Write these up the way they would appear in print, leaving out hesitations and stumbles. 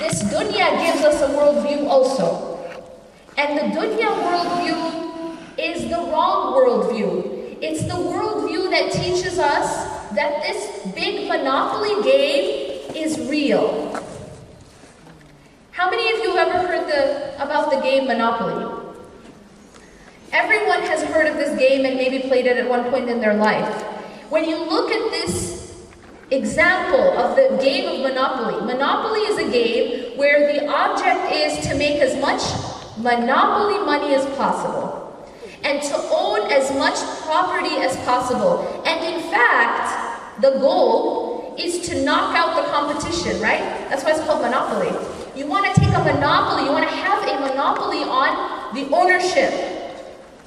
this dunya gives us a worldview also. And the dunya worldview is the wrong worldview. It's the worldview that teaches us that this big monopoly game is real. How many of you have ever heard about the game Monopoly? Everyone has heard of this game and maybe played it at one point in their life. When you look at this example of the game of Monopoly, Monopoly is a game where the object is to make as much monopoly money as possible and to own as much property as possible. And in fact, the goal is to knock out the competition, right? That's why it's called Monopoly. You want to take a monopoly, you want to have a monopoly on the ownership.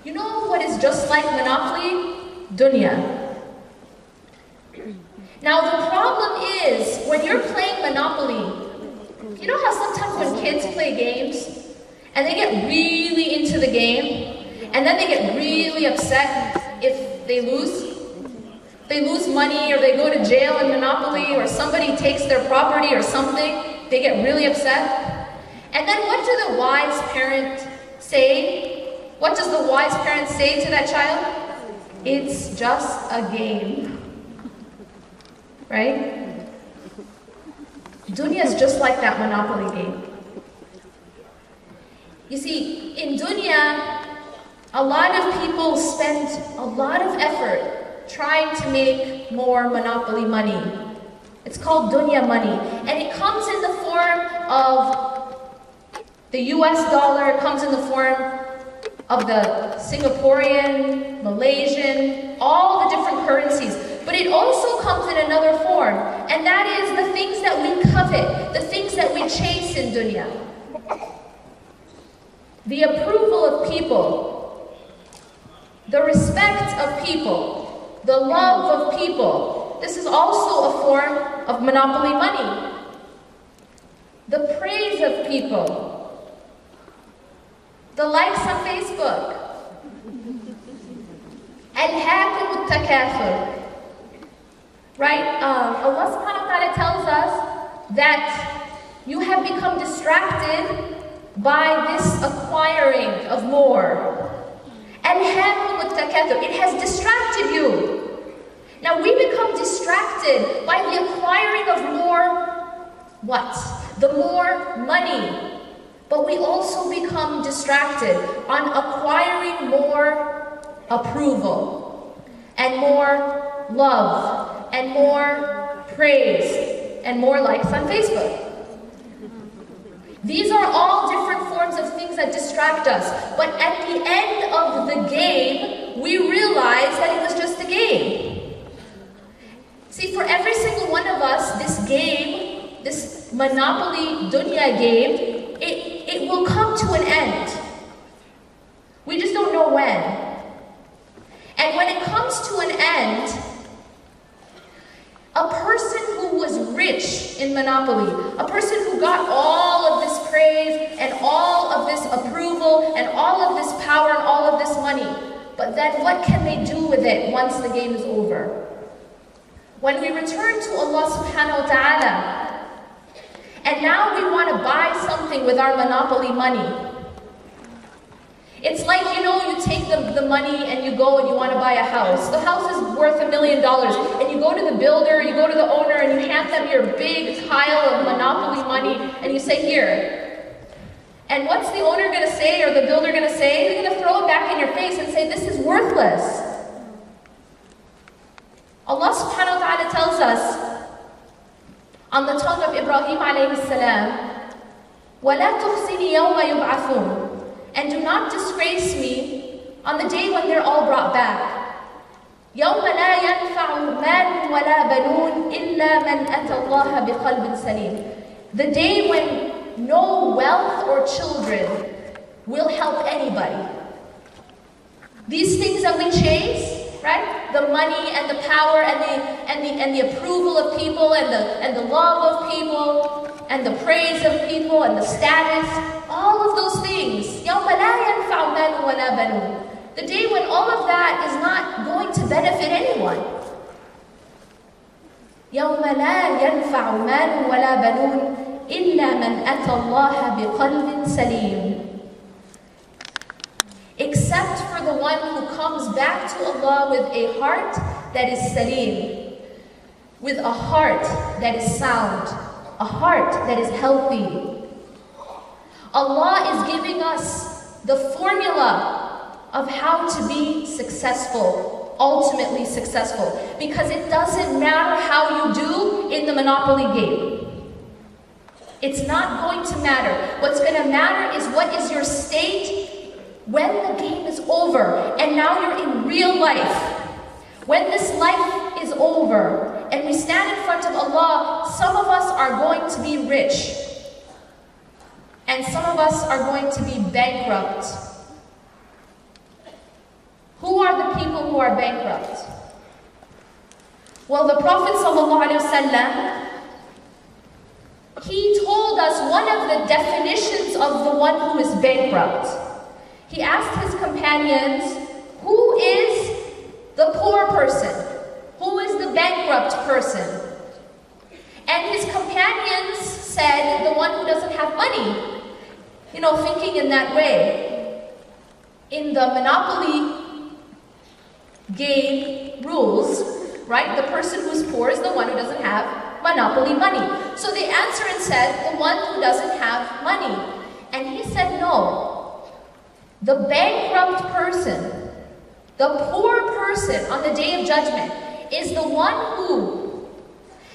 You know what is just like Monopoly? Dunya. Now the problem is, when you're playing Monopoly, you know how sometimes when kids play games, and they get really into the game, and then they get really upset if they lose? They lose money, or they go to jail in Monopoly, or somebody takes their property or something, they get really upset. And then what do the wise parent say? What does the wise parent say to that child? It's just a game. Right? Dunya is just like that Monopoly game. You see, in dunya, a lot of people spend a lot of effort trying to make more monopoly money. It's called dunya money. And it comes in the form of the US dollar, it comes in the form of the Singaporean, Malaysian, all the different currencies. But it also comes in another form, and that is the things that we covet, the things that we chase in dunya. The approval of people, the respect of people, the love of people. This is also a form of monopoly money. The praise of people, the likes on Facebook. Al-hakum al-takathur. Right? Allah subhanahu wa ta'ala tells us that you have become distracted by this acquiring of more. It has distracted you. Now we become distracted by the acquiring of more what? The more money. But we also become distracted on acquiring more approval and more love and more praise and more likes on Facebook. These are all different forms of things that distract us. But at the end of the game, we realize that it was just a game. See, for every single one of us, this game, this Monopoly Dunya game, it will come to an end. We just don't know when. And when it comes to an end, a person who was rich in Monopoly, a person who got all of this praise and all of this approval and all of this power and all of this money, but then what can they do with it once the game is over? When we return to Allah subhanahu wa ta'ala, and now we want to buy something with our Monopoly money. It's like, you know, you take the money and you go and you want to buy a house. The house is worth $1 million. And you go to the builder, you go to the owner, and you hand them your big pile of Monopoly money, and you say, here. And what's the owner going to say, or the builder going to say? They're going to throw it back in your face and say, this is worthless. Allah subhanahu wa ta'ala tells us, on the tongue of Ibrahim alayhi salam, وَلَا تُخْزِنِي يَوْمَ يُبْعَثُونَ. And do not disgrace me on the day when they're all brought back. يَوْمَ لَا يَنْفَعُ مَالٌ وَلَا بَنُونَ إِلَّا مَنْ أَتَى اللَّهَ بِقَلْبٍ سَلِيمٍ. The day when no wealth or children will help anybody. These things that we chase, right? The money and the power and the approval of people and the love of people and the praise of people and the status, all of those things. يَوْمَ لَا يَنْفَعُ مَالٌ وَلَا بَنُونَ. The day when all of that is not going to benefit anyone. يَوْمَ لَا يَنْفَعُ مَالٌ وَلَا بَنُونَ إِلَّا مَنْ أَتَى اللَّهَ بِقَلْبٍ سَلِيمٍ. Except for the one who comes back to Allah with a heart that is salim, with a heart that is sound, a heart that is healthy. Allah is giving us the formula of how to be successful, ultimately successful, because it doesn't matter how you do in the Monopoly game. It's not going to matter. What's going to matter is what is your state when the game is over and now you're in real life. When this life is over and we stand in front of Allah, some of us are going to be rich and some of us are going to be bankrupt. Who are the people who are bankrupt? Well, the Prophet ﷺ, he told us one of the definitions of the one who is bankrupt. He asked his companions, who is the poor person? Who is the bankrupt person? And his companions said, the one who doesn't have money. You know, thinking in that way. In the Monopoly game rules, right? The person who's poor is the one who doesn't have Monopoly money. So they answered and said, the one who doesn't have money. And he said, no. The bankrupt person, the poor person on the Day of Judgment is the one who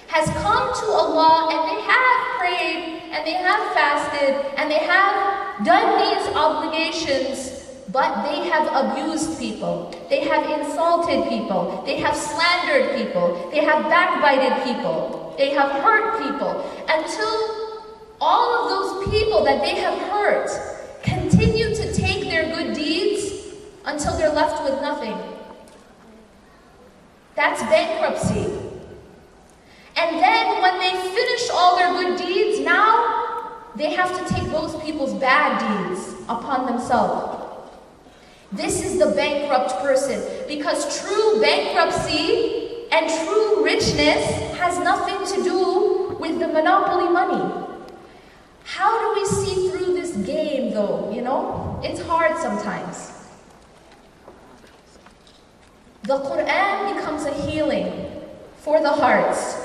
has come to Allah and they have prayed and they have fasted and they have done these obligations, but they have abused people, they have insulted people, they have slandered people, they have backbited people, they have hurt people, until all of those people that they have hurt continue to take their good deeds until they're left with nothing. That's bankruptcy. And then when they finish all their good deeds, now they have to take those people's bad deeds upon themselves. This is the bankrupt person, because true bankruptcy and true richness has nothing to do with the monopoly money. How do we see through this game though, you know? It's hard sometimes. The Quran becomes a healing for the hearts,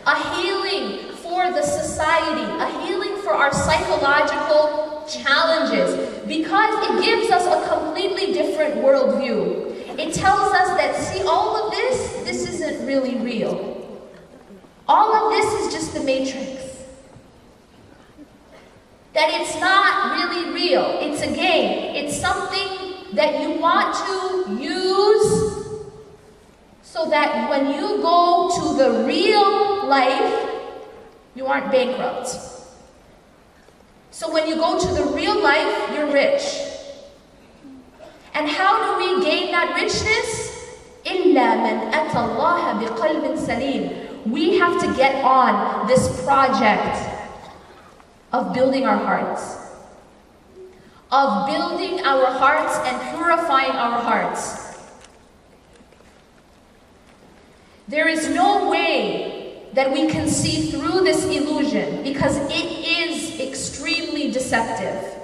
a healing for the society, a healing for our psychological challenges, because it gives us a completely different worldview. It tells us that, see, all of this isn't really real. All of this is just the matrix. That it's not really real. It's a game. It's something that you want to use so that when you go to the real life, you aren't bankrupt. So when you go to the real life, you're rich. And how do we gain that richness? إِلَّا مَنْ أَتَى اللَّهَ بِقَلْبٍ سَلِيمٍ. We have to get on this project of building our hearts. Of building our hearts and purifying our hearts. There is no way that we can see through this illusion, because it is extremely deceptive.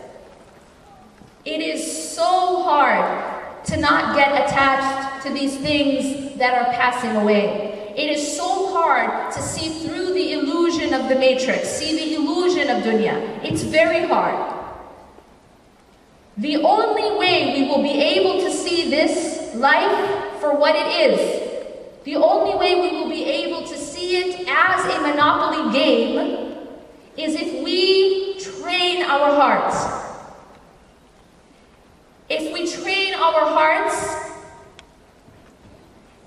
It is so hard to not get attached to these things that are passing away. It is so hard to see through the illusion of the matrix, see the illusion of dunya. It's very hard. The only way we will be able to see this life for what it is, the only way we will be able to see it as a monopoly game, is if we train our hearts. If we train our hearts,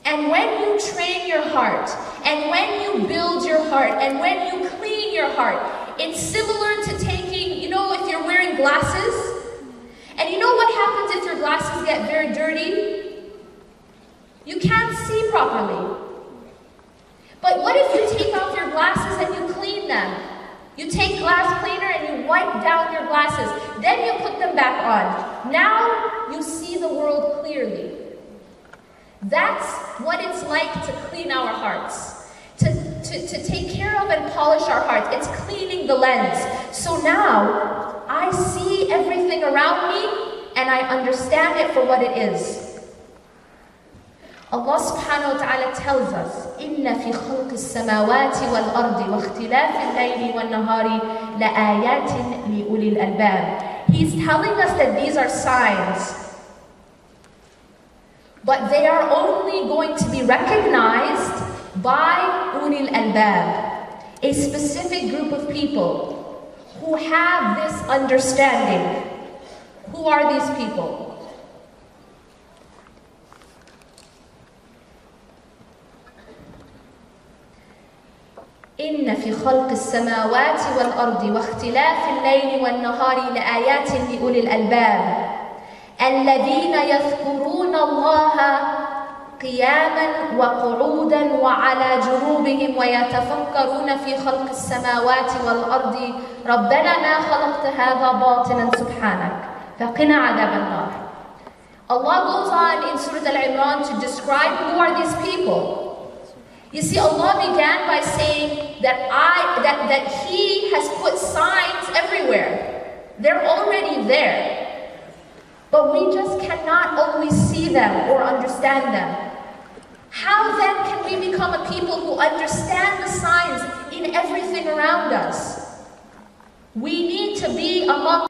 and when you train your heart, and when you build your heart, and when you clean your heart, it's similar to taking, you know, if you're wearing glasses, and you know what happens if your glasses get very dirty? You can't see properly. But what if you take off your glasses and you clean them? You take glass cleaner and you wipe down your glasses. Then you put them back on. Now you see the world clearly. That's what it's like to clean our hearts. To to take care of and polish our hearts. It's cleaning the lens. So now I see everything around me and I understand it for what it is. Allah subhanahu wa ta'ala tells us, إِنَّ فِي خَلْقِ السَّمَاوَاتِ وَالْأَرْضِ وَاخْتِلَافِ اللَّيْلِ وَالنَّهَارِ لَآيَاتٍ لِأُولِي الْأَلْبَابِ. He's telling us that these are signs, but they are only going to be recognized by ulil albab, a specific group of people who have this understanding. Who are these people? إن في خلق السماوات والأرض واختلاف الليل والنهار لآيات لأولي الألباب الذين يذكرون الله قياما وقعودا وعلى جنوبهم ويتفكرون في خلق السماوات والأرض ربنا ما خلقت هذا باطلا سبحانك فقنا عذاب النار. Allah goes on in Surah Al-Imran to describe who are these people. You see, Allah began by saying that He has put signs everywhere. They're already there. But we just cannot always see them or understand them. How then can we become a people who understand the signs in everything around us? We need to be among